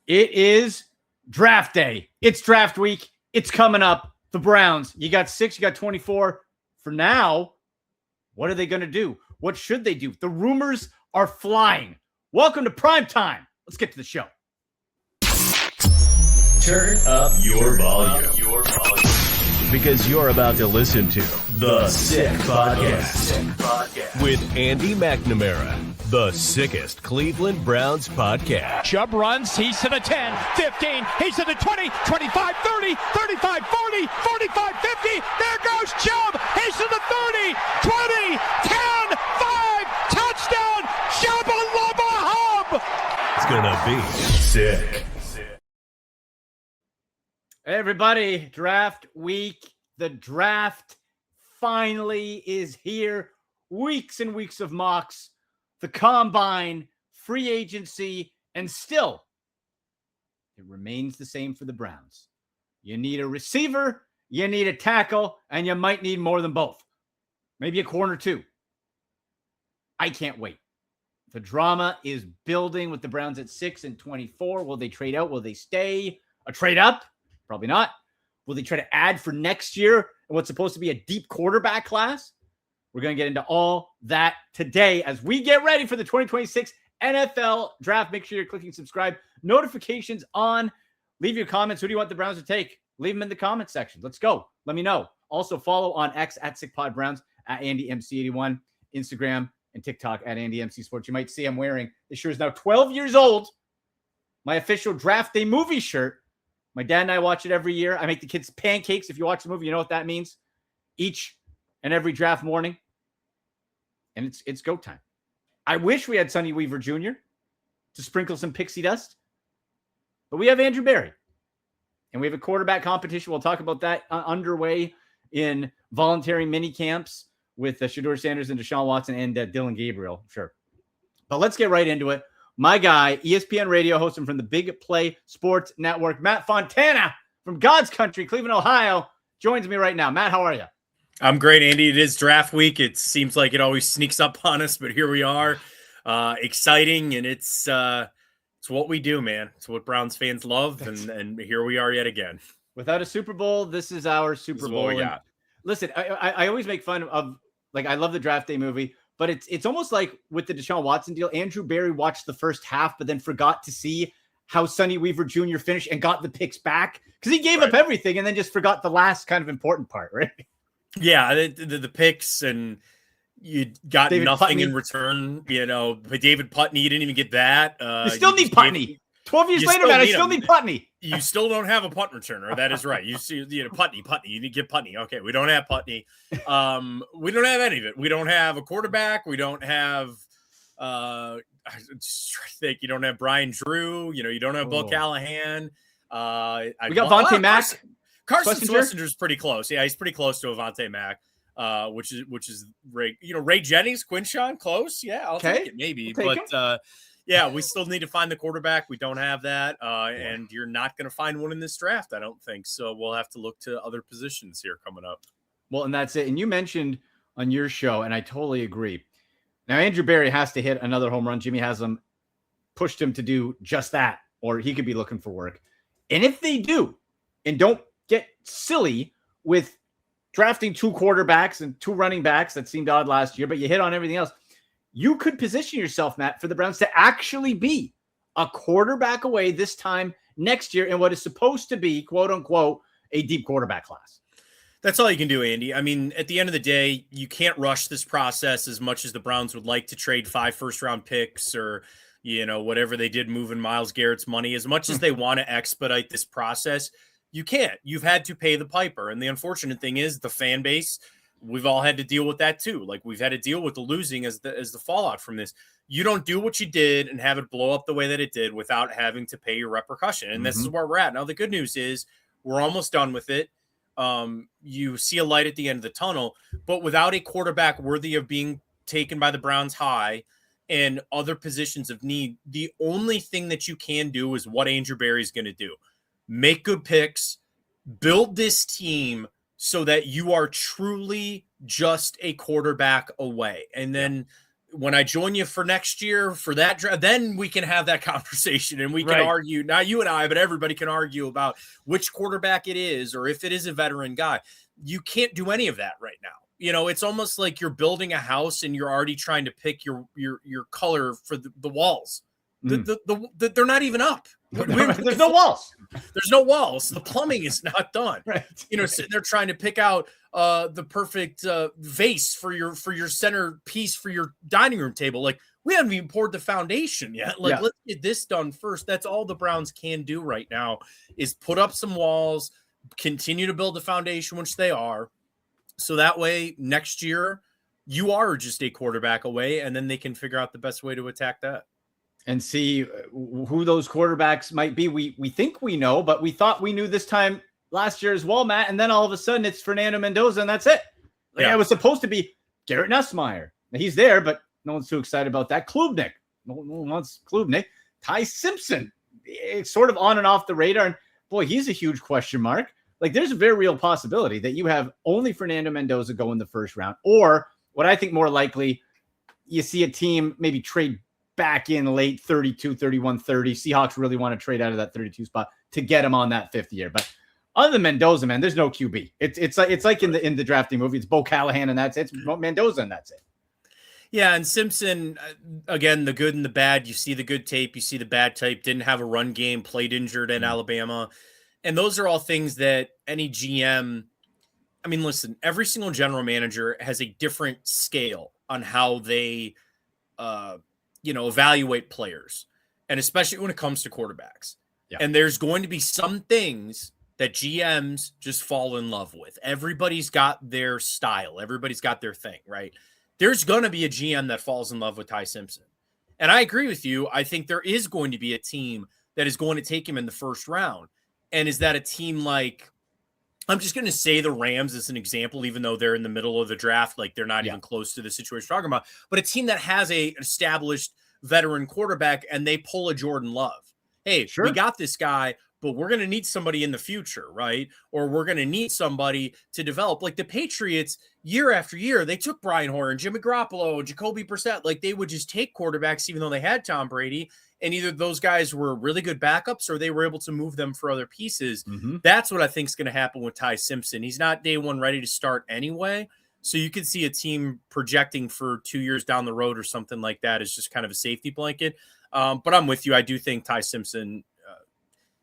It is draft day. It's draft week. It's coming up. The Browns, you got 6, you got 24. For now, what are they going to do? What should they do? The rumors are flying. Welcome to Prime Time. Let's get to the show. Turn up your volume. Because you're about to listen to The Sick Podcast with Andy McNamara, the sickest Cleveland Browns podcast. Chubb runs, he's to the 10, 15, he's to the 20, 25, 30, 35, 40, 45, 50. There goes Chubb, he's to the 30, 20, 10, 5, touchdown, Shabba Lubba Hub. It's gonna be sick. Hey everybody, draft week. The draft finally is here. Weeks and weeks of mocks, the combine, free agency, and still it remains the same for the Browns. You need a receiver, you need a tackle, and you might need more than both. Maybe a corner too. I can't wait. The drama is building with the Browns at 6 and 24. Will they trade out? Will they stay? A trade up? Probably not. Will they try to add for next year and what's supposed to be a deep quarterback class? We're going to get into all that today as we get ready for the 2026 NFL Draft. Make sure you're clicking subscribe. Notifications on. Leave your comments. Who do you want the Browns to take? Leave them in the comment section. Let's go. Let me know. Also follow on X at SickPodBrowns, at AndyMC81, Instagram and TikTok at AndyMCSports. You might see I'm wearing, this shirt is now 12 years old, my official Draft Day movie shirt. My dad and I watch it every year. I make the kids pancakes. If you watch the movie, you know what that means. Each and every draft morning. And it's go time. I wish we had Sonny Weaver Jr. to sprinkle some pixie dust. But we have Andrew Berry. And we have a quarterback competition. We'll talk about that underway in voluntary mini camps with Shedeur Sanders and Deshaun Watson and Dylan Gabriel. Sure. But let's get right into it. My guy, ESPN radio host from the Big Play Sports Network, Matt Fontana from God's Country, Cleveland, Ohio, joins me right now. Matt, how are you? I'm great, Andy. It is draft week. It seems like it always sneaks up on us, but here we are. Exciting, and it's what we do, man. It's what Browns fans love, and here we are yet again. Without a Super Bowl, this is our Super Bowl. Listen, I always make fun of, like, I love the Draft Day movie, but it's almost like with the Deshaun Watson deal, Andrew Berry watched the first half, but then forgot to see how Sonny Weaver Jr. finished and got the picks back because he gave up everything and then just forgot the last kind of important part, right? Yeah, the picks, and you got David nothing Putney in return. You know, but David Putney, you didn't even get that. You still need Putney. 12 years later, man, I still need Putney. You still don't have a punt returner. That is right. You see, Putney. You need to get Putney. Okay, we don't have Putney. We don't have any of it. We don't have a quarterback. We don't have. I just think you don't have Brian Drew. You don't have Bill Callahan. We got Vontae Mack. Carson Schwarzenegger's pretty close. Yeah, he's pretty close to a Vontae Mack. Which is Ray. Ray Jennings, Quinshawn, close. Yeah, I'll take it maybe, but. Yeah, we still need to find the quarterback. We don't have that, and you're not going to find one in this draft, I don't think. So we'll have to look to other positions here coming up. Well, and that's it. And you mentioned on your show, and I totally agree. Now, Andrew Berry has to hit another home run. Jimmy Haslam pushed him to do just that, or he could be looking for work. And if they do, and don't get silly with drafting 2 quarterbacks and 2 running backs, that seemed odd last year, but you hit on everything else, you could position yourself, Matt, for the Browns to actually be a quarterback away this time next year in what is supposed to be, quote unquote, a deep quarterback class. That's all you can do, Andy. I mean, at the end of the day, you can't rush this process as much as the Browns would like to trade 5 first-round picks or, whatever they did moving Myles Garrett's money. As much as they want to expedite this process, you can't. You've had to pay the piper. And the unfortunate thing is the fan base, we've all had to deal with that too. Like, we've had to deal with the losing as the fallout from this. You don't do what you did and have it blow up the way that it did without having to pay your repercussion. And this is where we're at. Now, the good news is we're almost done with it. You see a light at the end of the tunnel, but without a quarterback worthy of being taken by the Browns high and other positions of need, the only thing that you can do is what Andrew Berry's going to do. Make good picks, build this team so that you are truly just a quarterback away. And then when I join you for next year for that draft, then we can have that conversation and we can Right. argue, not you and I, but everybody can argue about which quarterback it is or if it is a veteran guy. You can't do any of that right now. It's almost like you're building a house and you're already trying to pick your color for the walls. They're not even up. There's no walls. There's no walls. The plumbing is not done. Right. Sitting there trying to pick out the perfect vase for your centerpiece for your dining room table. Like, we haven't even poured the foundation yet. Like, let's get this done first. That's all the Browns can do right now is put up some walls, continue to build the foundation, which they are. So that way next year you are just a quarterback away, and then they can figure out the best way to attack that. And see who those quarterbacks might be. We think we know, but we thought we knew this time last year as well, Matt. And then all of a sudden it's Fernando Mendoza, and that's it. It was supposed to be Garrett Nussmeier. He's there, but no one's too excited about that. Klubnik. No one wants Klubnik. Ty Simpson. It's sort of on and off the radar. And boy, he's a huge question mark. Like, there's a very real possibility that you have only Fernando Mendoza go in the first round. Or what I think more likely, you see a team maybe trade back in late 32, 31, 30. Seahawks really want to trade out of that 32 spot to get him on that 5th year. But other than Mendoza, man, there's no QB. It's like in the drafting movie, it's Bo Callahan and that's it. It's Mendoza and that's it. Yeah, and Simpson, again, the good and the bad. You see the good tape, you see the bad tape. Didn't have a run game, played injured in Alabama. And those are all things that any GM, I mean, listen, every single general manager has a different scale on how they evaluate players, and especially when it comes to quarterbacks. Yeah. And there's going to be some things that GMs just fall in love with. Everybody's got their style. Everybody's got their thing, right? There's going to be a GM that falls in love with Ty Simpson. And I agree with you. I think there is going to be a team that is going to take him in the first round. And is that a team like, I'm just going to say the Rams as an example, even though they're in the middle of the draft, like they're not even close to the situation we're talking about, but a team that has a established veteran quarterback and they pull a Jordan Love. Hey, we got this guy, but we're going to need somebody in the future, right? Or we're going to need somebody to develop. Like the Patriots, year after year, they took Brian Hoyer and Jimmy Garoppolo, Jacoby Brissett. Like they would just take quarterbacks, even though they had Tom Brady. And either those guys were really good backups or they were able to move them for other pieces. Mm-hmm. That's what I think is going to happen with Ty Simpson. He's not day one ready to start anyway. So you could see a team projecting for 2 years down the road or something like that is just kind of a safety blanket. But I'm with you. I do think Ty Simpson,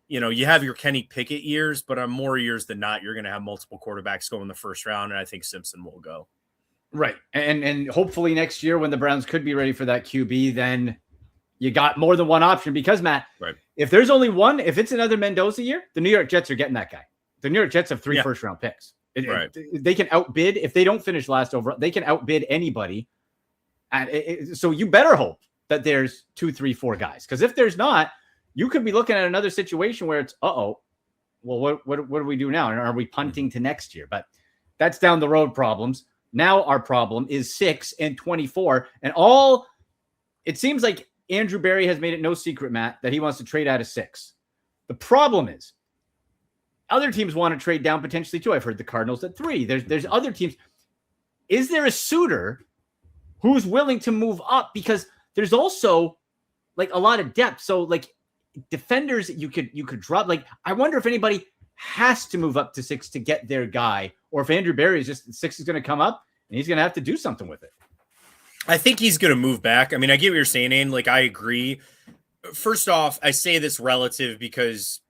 you have your Kenny Pickett years, but on more years than not, you're going to have multiple quarterbacks go in the first round. And I think Simpson will go. Right. And hopefully next year when the Browns could be ready for that QB, then you got more than one option because, Matt, if there's only one, if it's another Mendoza year, the New York Jets are getting that guy. The New York Jets have 3 first-round picks. They can outbid. If they don't finish last overall, they can outbid anybody. And so you better hope that there's 2, 3, 4 guys. Because if there's not, you could be looking at another situation where it's, well, what do we do now? And are we punting to next year? But that's down the road problems. Now our problem is 6 and 24. And it seems like Andrew Berry has made it no secret, Matt, that he wants to trade out of 6. The problem is other teams want to trade down potentially too. I've heard the Cardinals at 3. There's other teams. Is there a suitor who's willing to move up? Because there's also like a lot of depth. So like defenders that you could drop. Like I wonder if anybody has to move up to 6 to get their guy, or if Andrew Berry is just 6 is going to come up and he's going to have to do something with it. I think he's going to move back. I mean, I get what you're saying, and like I agree. First off, I say this relative because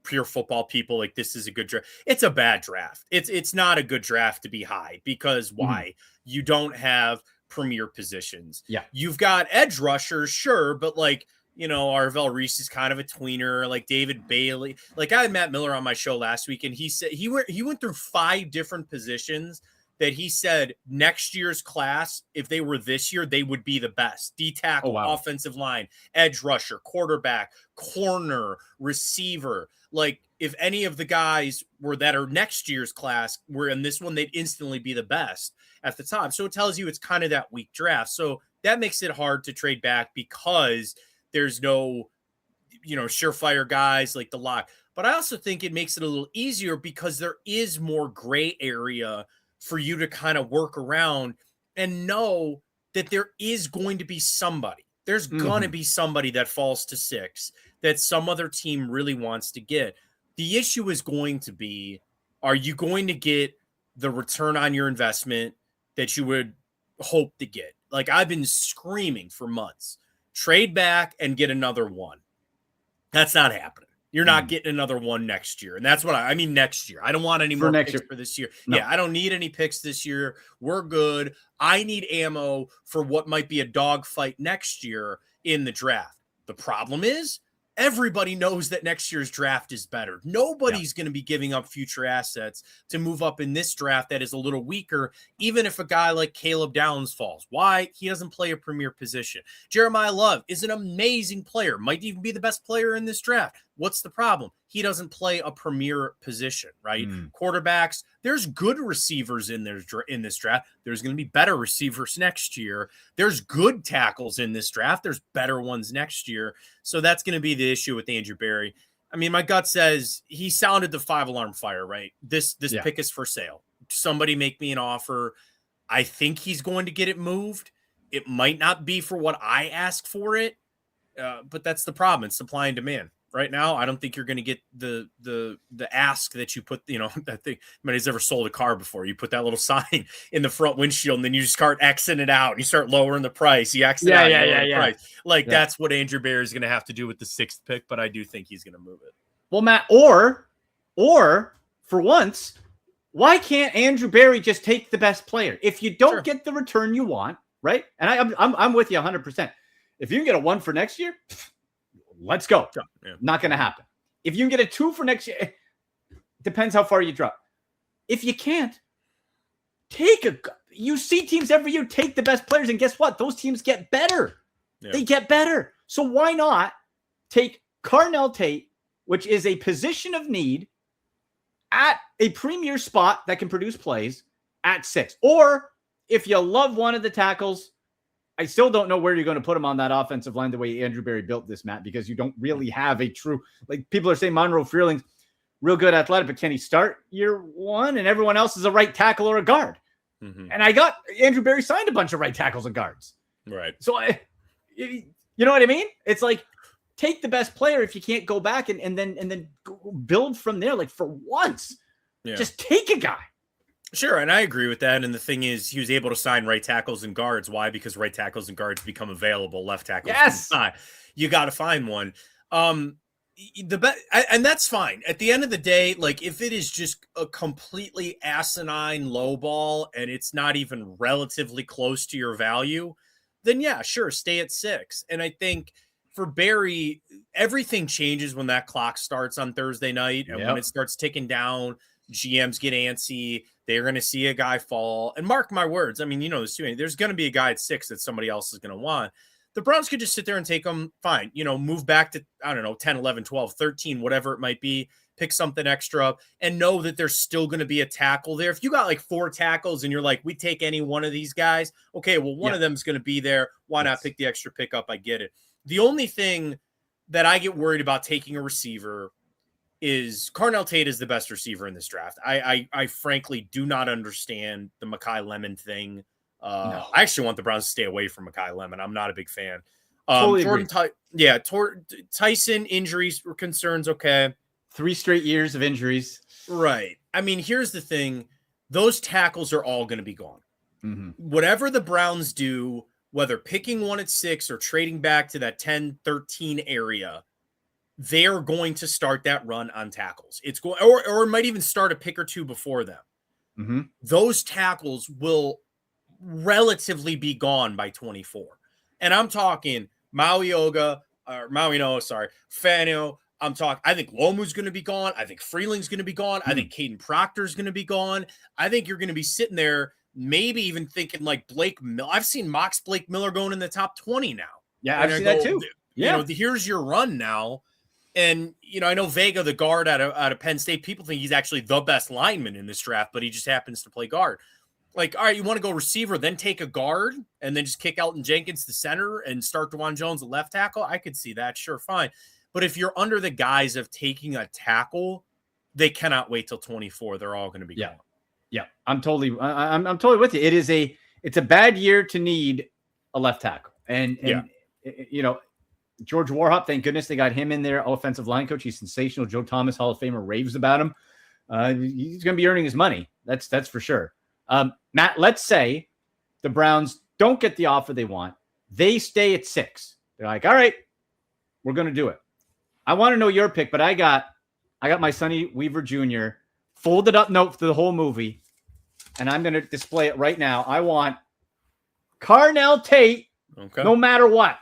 pure football people, like this is a good draft. It's a bad draft. It's not a good draft to be high because why? Mm-hmm. You don't have premier positions. Yeah, you've got edge rushers, sure, but like Arvell Reese is kind of a tweener. Like David Bailey. Like I had Matt Miller on my show last week, and he said he went through 5 different positions that he said next year's class, if they were this year, they would be the best. D-tackle, offensive line, edge rusher, quarterback, corner, receiver. Like if any of the guys that are next year's class were in this one, they'd instantly be the best at the top. So it tells you it's kind of that weak draft. So that makes it hard to trade back because there's no, surefire guys like the lock. But I also think it makes it a little easier because there is more gray area for you to kind of work around and know that there is going to be somebody. There's going to be somebody that falls to 6 that some other team really wants to get. The issue is going to be, are you going to get the return on your investment that you would hope to get? Like, I've been screaming for months, trade back and get another one. That's not happening. You're not getting another one next year. And that's what I mean next year. I don't want any more picks for this year. No. Yeah, I don't need any picks this year. We're good. I need ammo for what might be a dogfight next year in the draft. The problem is, everybody knows that next year's draft is better. Nobody's going to be giving up future assets to move up in this draft that is a little weaker, even if a guy like Caleb Downs falls. Why? He doesn't play a premier position. Jeremiah Love is an amazing player, might even be the best player in this draft. What's the problem? He doesn't play a premier position, right? Quarterbacks, there's good receivers in this draft. There's going to be better receivers next year. There's good tackles in this draft. There's better ones next year. So that's going to be the issue with Andrew Berry. I mean, my gut says he sounded the 5-alarm fire, right? This pick is for sale. Somebody make me an offer. I think he's going to get it moved. It might not be for what I ask for it, but that's the problem. It's supply and demand. Right now, I don't think you're going to get the ask that you put, I think nobody's ever sold a car before. You put that little sign in the front windshield and then you just start Xing it out and you start lowering the price. You X it out, the price. Like that's what Andrew Berry is going to have to do with the 6th pick, but I do think he's going to move it. Well, Matt, or for once, why can't Andrew Berry just take the best player? If you don't get the return you want, right? And I'm with you 100%. If you can get a 1 for next year, let's go. Yeah. Not going to happen. If you can get a 2 for next year, depends how far you drop. If you can't, you see teams every year take the best players, and guess what? Those teams get better. Yeah. They get better. So why not take Carnell Tate, which is a position of need, at a premier spot that can produce plays at 6? Or if you love one of the tackles, I still don't know where you're going to put him on that offensive line the way Andrew Berry built this, Matt, because you don't really have a true, like people are saying Monroe Freeling's real good athletic, but can he start year 1? And everyone else is a right tackle or a guard. And I got Andrew Berry signed a bunch of right tackles and guards. Right. So you know what I mean? It's like, take the best player if you can't go back and then build from there. Like for once, just take a guy. Sure, and I agree with that. And the thing is, he was able to sign right tackles and guards. Why? Because right tackles and guards become available. Left tackles, you got to find one. And that's fine. At the end of the day, like if it is just a completely asinine low ball and it's not even relatively close to your value, then yeah, sure, stay at 6. And I think for Berry, everything changes when that clock starts on Thursday night, and when it starts ticking down. GMs get antsy. They're going to see a guy fall. And mark my words, I mean, this too. There's going to be a guy at 6 that somebody else is going to want. The Browns could just sit there and take them. Fine. Move back to, I don't know, 10, 11, 12, 13, whatever it might be. Pick something extra up and know that there's still going to be a tackle there. If you got like 4 tackles and you're like, we take any one of these guys. Okay, well, one of them is going to be there. Why not pick the extra pickup? I get it. The only thing that I get worried about taking a receiver is Carnell Tate is the best receiver in this draft. I frankly do not understand the Mekhi Lemon thing. No. I actually want the Browns to stay away from Mekhi Lemon. I'm not a big fan. Totally Tyson injuries were concerns. Okay. 3 straight years of injuries. Right. I mean, here's the thing. Those tackles are all going to be gone. Whatever the Browns do, whether picking one at 6 or trading back to that 10, 13 area, they're going to start that run on tackles. It's going, or it might even start a pick or 2 before them. Those tackles will relatively be gone by 24. And I'm talking Fano. I think Lomu's going to be gone. I think Freeling's going to be gone. I think Caden Proctor's going to be gone. I think you're going to be sitting there, maybe even thinking like Blake Miller. I've seen mocks Blake Miller going in the top 20 now. Yeah, I've seen that too. Here's your run now. And, I know Vega, the guard out of Penn State, people think he's actually the best lineman in this draft, but he just happens to play guard. Like, all right, you want to go receiver, then take a guard, and then just kick Elton Jenkins to center and start DeJuan Jones at left tackle? I could see that. Sure, fine. But if you're under the guise of taking a tackle, they cannot wait till 24. They're all going to be gone. Yeah, I'm totally with you. It's a bad year to need a left tackle. And George Warhop, thank goodness they got him in there, offensive line coach. He's sensational. Joe Thomas, Hall of Famer, raves about him. He's going to be earning his money. That's for sure. Matt, let's say the Browns don't get the offer they want. They stay at 6. They're like, all right, we're going to do it. I want to know your pick, but I got my Sonny Weaver Jr. folded up note for the whole movie, and I'm going to display it right now. I want Carnell Tate, no matter what.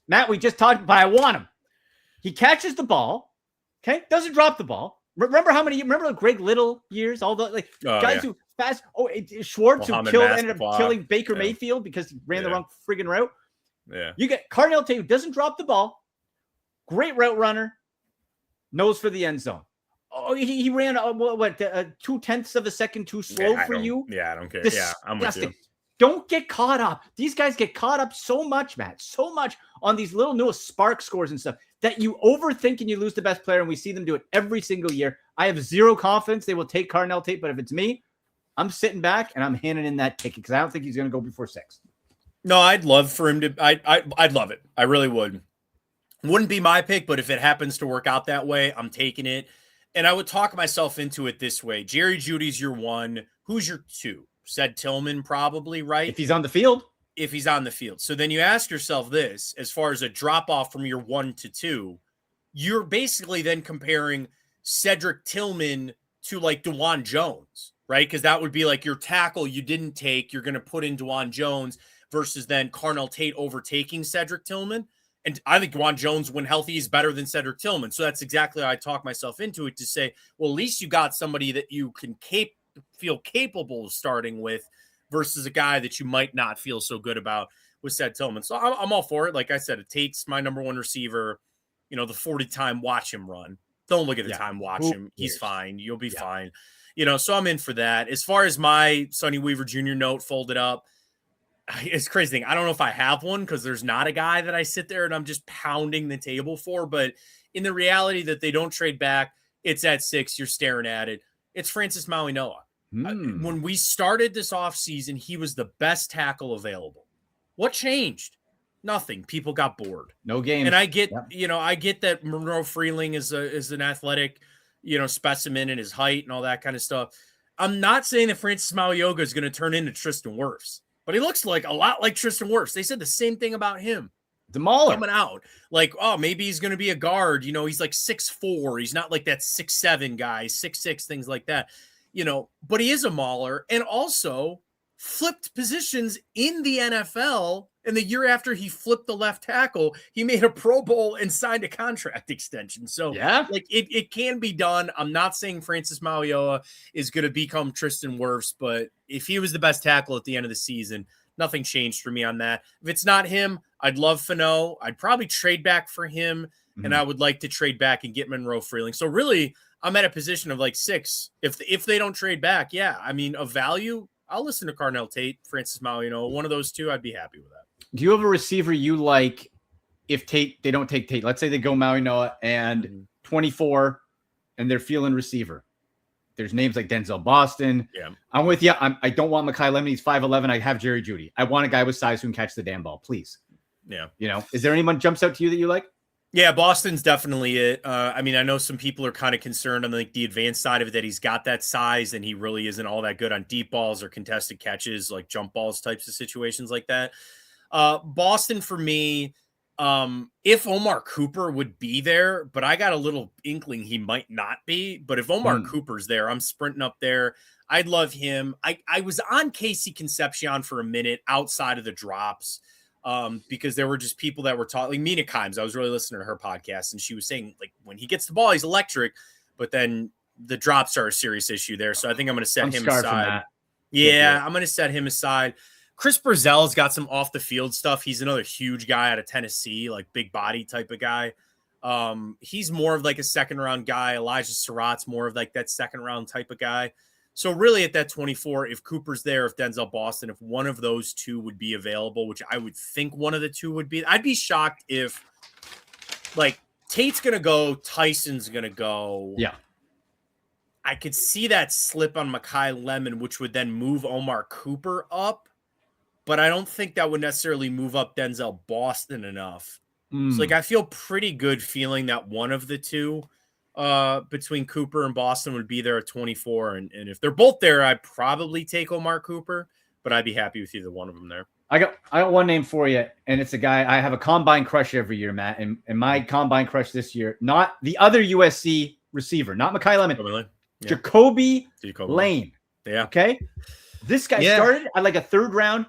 Matt, we just talked about, I want him. He catches the ball, okay? Doesn't drop the ball. Remember the Greg Little years? All the guys who fast. Oh, Schwartz Mohamed who ended up killing Baker Mayfield because he ran the wrong friggin' route. Yeah. You get Carnell Tate, who doesn't drop the ball. Great route runner. Nose for the end zone. Oh, he ran 0.2 of a second too slow for you. Yeah, I don't care. Disgusting. Yeah, I'm with you. Don't get caught up. These guys get caught up so much, Matt, so much on these little newest spark scores and stuff that you overthink and you lose the best player. And we see them do it every single year. I have zero confidence they will take Carnell Tate, but if it's me, I'm sitting back and I'm handing in that ticket because I don't think he's going to go before 6. No, I'd love for him to. I'd love it. I really would. Wouldn't be my pick, but if it happens to work out that way, I'm taking it. And I would talk myself into it this way. Jerry Jeudy's your 1. Who's your 2? Said Tillman, probably, right? If he's on the field. If he's on the field. So then you ask yourself this, as far as a drop off from your 1 to 2, you're basically then comparing Cedric Tillman to like DeJuan Jones, right? Because that would be like your tackle you didn't take, you're going to put in DeJuan Jones versus then Carnell Tate overtaking Cedric Tillman. And I think DeJuan Jones, when healthy, is better than Cedric Tillman. So that's exactly how I talk myself into it, to say, well, at least you got somebody that you can feel capable of starting with versus a guy that you might not feel so good about with Ced Tillman. So I'm all for it. Like I said, Tate's my number 1 receiver. The 40 time watch him run. Don't look at the time, watch him. He's fine. You'll be fine. So I'm in for that. As far as my Sonny Weaver Jr. note folded up, it's crazy thing. I don't know if I have one because there's not a guy that I sit there and I'm just pounding the table for. But in the reality that they don't trade back, it's at 6. You're staring at it. It's Francis Mauigoa. When we started this offseason, he was the best tackle available. What changed? Nothing. People got bored. No game. And I get, I get that Monroe Freeling is an athletic, specimen in his height and all that kind of stuff. I'm not saying that Francis Mauigoa is going to turn into Tristan Wirfs, but he looks like a lot like Tristan Wirfs. They said the same thing about him. Demoler. Coming out. Like, oh, maybe he's going to be a guard. He's like 6'4". He's not like that 6'7" guy, 6'6", things like that. But he is a mauler and also flipped positions in the NFL. And the year after he flipped the left tackle, he made a Pro Bowl and signed a contract extension. So like it can be done. I'm not saying Francis Mauigoa is going to become Tristan Wirfs, but if he was the best tackle at the end of the season, nothing changed for me on that. If it's not him, I'd love Fano. I'd probably trade back for him. And I would like to trade back and get Monroe Freeling. So really, I'm at a position of like 6. If they don't trade back, of value, I'll listen to Carnell Tate, Francis Mauigoa. One of those two, I'd be happy with that. Do you have a receiver you like if they don't take Tate? Let's say they go Mauigoa and 24 and they're feeling receiver. There's names like Denzel Boston. Yeah. I'm with you. I don't want Mekhi Lemon. He's 5'11". I have Jerry Jeudy. I want a guy with size who can catch the damn ball, please. Yeah. Is there anyone jumps out to you that you like? Yeah, Boston's definitely it. I know some people are kind of concerned on the advanced side of it that he's got that size and he really isn't all that good on deep balls or contested catches, like jump balls types of situations like that. Boston for me, if Omar Cooper would be there, but I got a little inkling he might not be. But if Omar Cooper's there, I'm sprinting up there. I'd love him. I was on Casey Concepcion for a minute outside of the drops. Because there were just people that were talking, like Mina Kimes. I was really listening to her podcast, and she was saying, like, when he gets the ball, he's electric, but then the drops are a serious issue there. So I think I'm going to set him aside. Yeah, I'm going to set him aside. Chris Brazell's got some off the field stuff. He's another huge guy out of Tennessee, like big body type of guy. He's more of like a second round guy. Elijah Surratt's more of like that second round type of guy. So really at that 24, if Cooper's there, if Denzel Boston, if one of those two would be available, which I would think one of the two would be, I'd be shocked if like Tate's going to go, Tyson's going to go. Yeah. I could see that slip on Mekhi Lemon, which would then move Omar Cooper up. but I don't think that would necessarily move up Denzel Boston enough. So like I feel pretty good feeling that one of the two between Cooper and Boston would be there at 24. And if they're both there, I'd probably take Omar Cooper, but I'd be happy with either one of them there. I got one name for you, and it's a guy I have a combine crush every year, Matt. And my combine crush this year, not the other USC receiver, not Mekhi Lemon, Jacoby Lane. Yeah. Okay. This guy started at like a third round.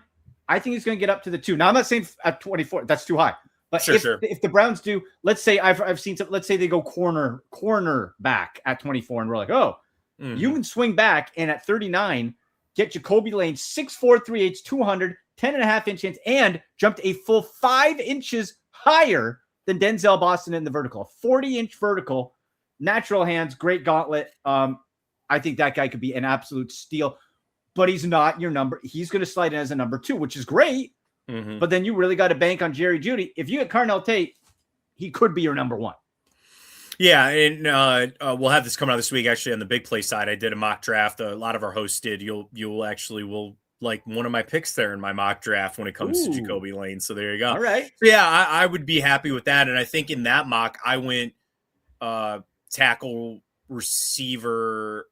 I think he's going to get up to the 2. Now I'm not saying at 24, that's too high. But if the Browns do, let's say I've seen some, let's say they go corner back at 24, and we're like, you can swing back and at 39 get Jacoby Lane 6'4", 3/8", 200, 10.5-inch hands, and jumped a full 5 inches higher than Denzel Boston in the vertical. 40-inch vertical, natural hands, great gauntlet. I think that guy could be an absolute steal, but he's not your number. He's going to slide in as a number 2, which is great. But then you really got to bank on Jerry Jeudy. If you get Carnell Tate, he could be your number 1. Yeah, and we'll have this coming out this week. Actually, on the big play side, I did a mock draft. A lot of our hosts did. You'll like one of my picks there in my mock draft when it comes to Jacoby Lane. So there you go. All right. So yeah, I would be happy with that. And I think in that mock, I went tackle, receiver,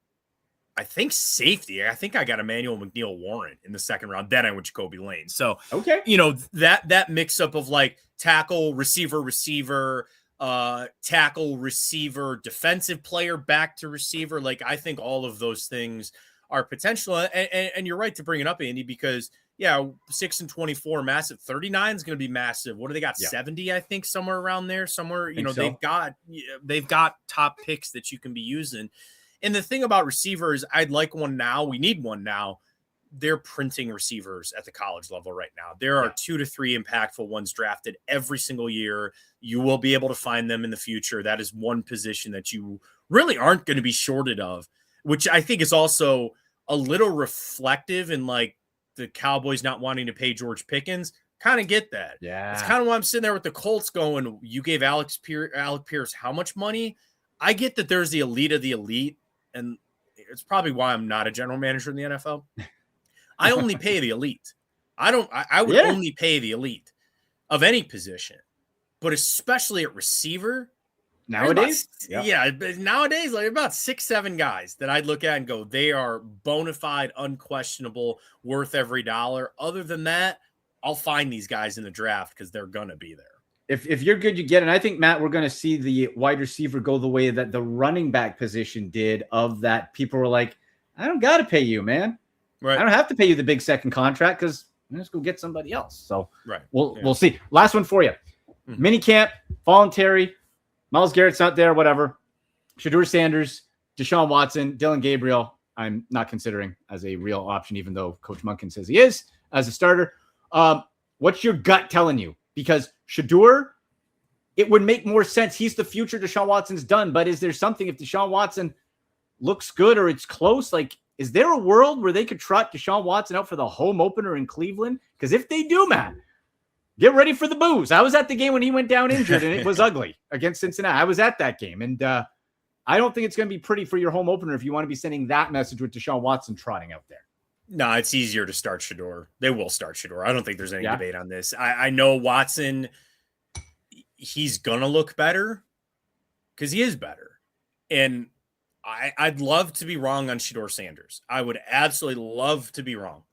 I think safety. I think I got Emmanuel McNeil-Warren in the second round. Then I went Jacoby Lane. So, okay, that mix up of like tackle, receiver, tackle, receiver, defensive player, back to receiver. Like, I think all of those things are potential. And you're right to bring it up, Andy, because 6 and 24, massive. 39 is going to be massive. What do they got? 70, I think, somewhere around there. Somewhere, they've got top picks that you can be using. And the thing about receivers, I'd like one now. We need one now. They're printing receivers at the college level right now. There are 2 to 3 impactful ones drafted every single year. You will be able to find them in the future. That is one position that you really aren't going to be shorted of, which I think is also a little reflective in like the Cowboys not wanting to pay George Pickens. Kind of get that. Yeah. It's kind of why I'm sitting there with the Colts going, you gave Alec Pierce how much money? I get that there's the elite of the elite. And it's probably why I'm not a general manager in the NFL. I only pay the elite. I would only pay the elite of any position, but especially at receiver nowadays. Nowadays, like about 6-7 guys that I'd look at and go, they are bona fide, unquestionable, worth every dollar. Other than that, I'll find these guys in the draft because they're going to be there. If you're good, you get it. And I think, Matt, we're going to see the wide receiver go the way that the running back position did, of that people were like, I don't got to pay you, man. Right. I don't have to pay you the big second contract because let's go get somebody else. So we'll see. Last one for you. Mini camp, voluntary. Myles Garrett's not there, whatever. Shedeur Sanders, Deshaun Watson, Dylan Gabriel, I'm not considering as a real option, even though Coach Monken says he is as a starter. What's your gut telling you? Because Shedeur, it would make more sense. He's the future. Deshaun Watson's done. But is there something, if Deshaun Watson looks good or it's close, like, is there a world where they could trot Deshaun Watson out for the home opener in Cleveland? Because if they do, man, get ready for the booze. I was at the game when he went down injured, and it was ugly against Cincinnati. I was at that game. And I don't think it's going to be pretty for your home opener if you want to be sending that message with Deshaun Watson trotting out there. No, it's easier to start Shedeur. They will start Shedeur. I don't think there's any debate on this. I know Watson, he's going to look better because he is better. And I'd love to be wrong on Shedeur Sanders. I would absolutely love to be wrong.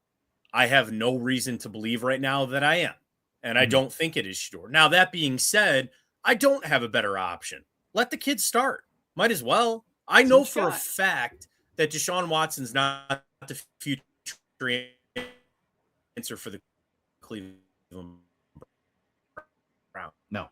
I have no reason to believe right now that I am. And I don't think it is Shedeur. Now, that being said, I don't have a better option. Let the kid start. Might as well. I know for a fact that Deshaun Watson's not the future answer for the Cleveland Browns. No.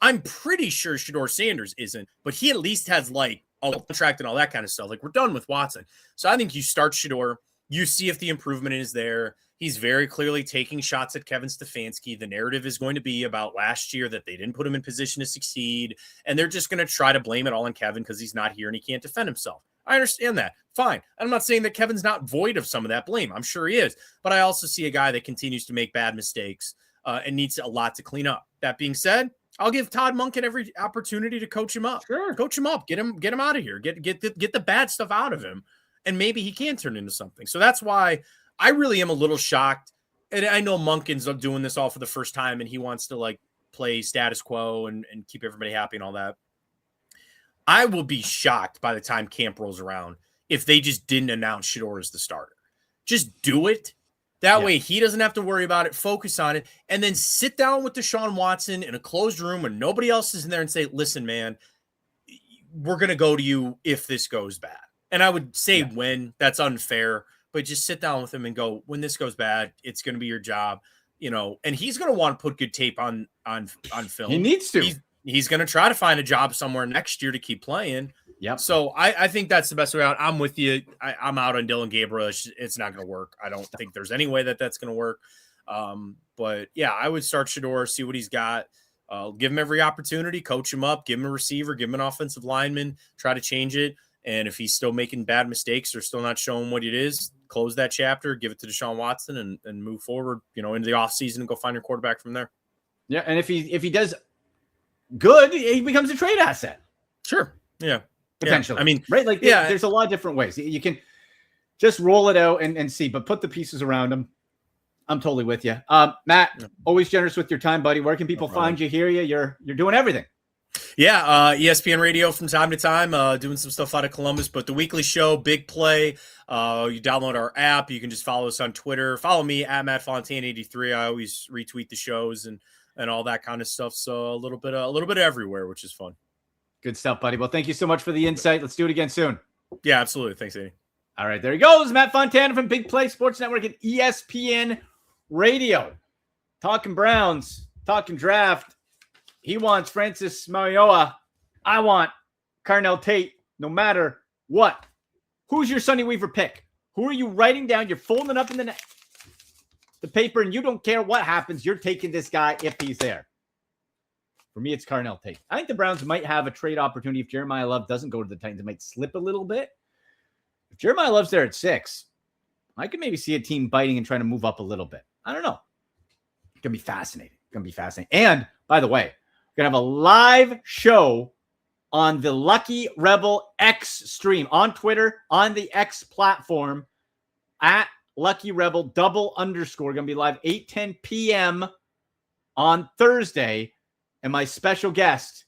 I'm pretty sure Shedeur Sanders isn't, but he at least has like a contract and all that kind of stuff. Like, we're done with Watson. So I think you start Shedeur. You see if the improvement is there. He's very clearly taking shots at Kevin Stefanski. The narrative is going to be about last year that they didn't put him in position to succeed, and they're just going to try to blame it all on Kevin because he's not here and he can't defend himself. I understand that. Fine. I'm not saying that Kevin's not void of some of that blame. I'm sure he is. But I also see a guy that continues to make bad mistakes and needs a lot to clean up. That being said, I'll give Todd Monken every opportunity to coach him up. Sure. Coach him up. Get him out of here. Get the bad stuff out of him. And maybe he can turn into something. So that's why I really am a little shocked. And I know Monken's doing this all for the first time, and he wants to like play status quo and keep everybody happy and all that. I will be shocked by the time camp rolls around if they just didn't announce Shedeur as the starter. Just do it. That way he doesn't have to worry about it, focus on it, and then sit down with Deshaun Watson in a closed room when nobody else is in there and say, listen, man, we're going to go to you if this goes bad. And I would say when, that's unfair, but just sit down with him and go, when this goes bad, it's going to be your job, and he's going to want to put good tape on film. He needs to. He's going to try to find a job somewhere next year to keep playing. Yep. So I think that's the best way out. I'm with you. I'm out on Dylan Gabriel. It's not going to work. I don't think there's any way that's going to work. But yeah, I would start Shedeur, see what he's got. Give him every opportunity, coach him up, give him a receiver, give him an offensive lineman, try to change it. And if he's still making bad mistakes or still not showing what it is, close that chapter, give it to Deshaun Watson and move forward, into the offseason and go find your quarterback from there. Yeah. And if he does good, he becomes a trade asset. Sure. Yeah. Potentially. Yeah. I mean, right. Like, there's a lot of different ways you can just roll it out and see, but put the pieces around him. I'm totally with you. Matt, always generous with your time, buddy. Where can people find you, hear you? You're doing everything. Yeah, ESPN Radio from time to time, doing some stuff out of Columbus, but the weekly show, Big Play, you download our app. You can just follow us on Twitter. Follow me at MattFontaine83. I always retweet the shows and all that kind of stuff. So a little bit everywhere, which is fun. Good stuff, buddy. Well, thank you so much for the insight. Let's do it again soon. Yeah, absolutely. Thanks, Andy. All right, there he goes. Matt Fontana from Big Play Sports Network and ESPN Radio. Talking Browns, talking draft. He wants Francis Marioa. I want Carnell Tate, no matter what. Who's your Sonny Weaver pick? Who are you writing down? You're folding up in the paper, and you don't care what happens. You're taking this guy if he's there. For me, it's Carnell Tate. I think the Browns might have a trade opportunity if Jeremiah Love doesn't go to the Titans. It might slip a little bit. If Jeremiah Love's there at 6, I could maybe see a team biting and trying to move up a little bit. I don't know. It's going to be fascinating. And, by the way, we're going to have a live show on the Lucky Rebel X stream on Twitter, on the X platform, at Lucky Rebel _. Going to be live 8:10 p.m. on Thursday. And my special guest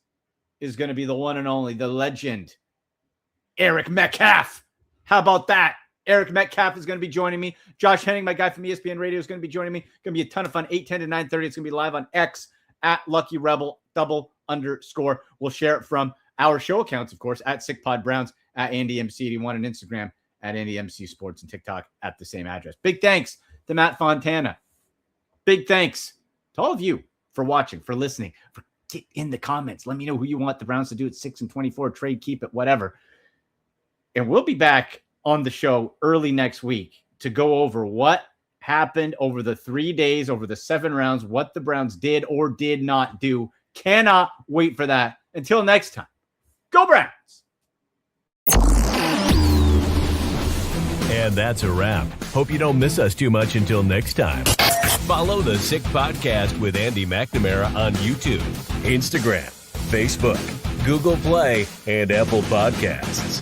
is going to be the one and only, the legend, Eric Metcalf. How about that? Eric Metcalf is going to be joining me. Josh Henning, my guy from ESPN Radio, is going to be joining me. Going to be a ton of fun. 8:10 to 9:30. It's going to be live on X at Lucky Rebel _. We'll share it from our show accounts, of course, at SickPod Browns, at AndyMC81, and Instagram at AndyMC Sports, and TikTok at the same address. Big thanks to Matt Fontana. Big thanks to all of you for watching, for listening, for get in the comments. Let me know who you want the Browns to do at 6-24, trade, keep it, whatever. And we'll be back on the show early next week to go over what happened over the 3 days, over the 7 rounds, what the Browns did or did not do. Cannot wait for that. Until next time, go Browns! And that's a wrap. Hope you don't miss us too much until next time. Follow the Sick Podcast with Andy McNamara on YouTube, Instagram, Facebook, Google Play, and Apple Podcasts.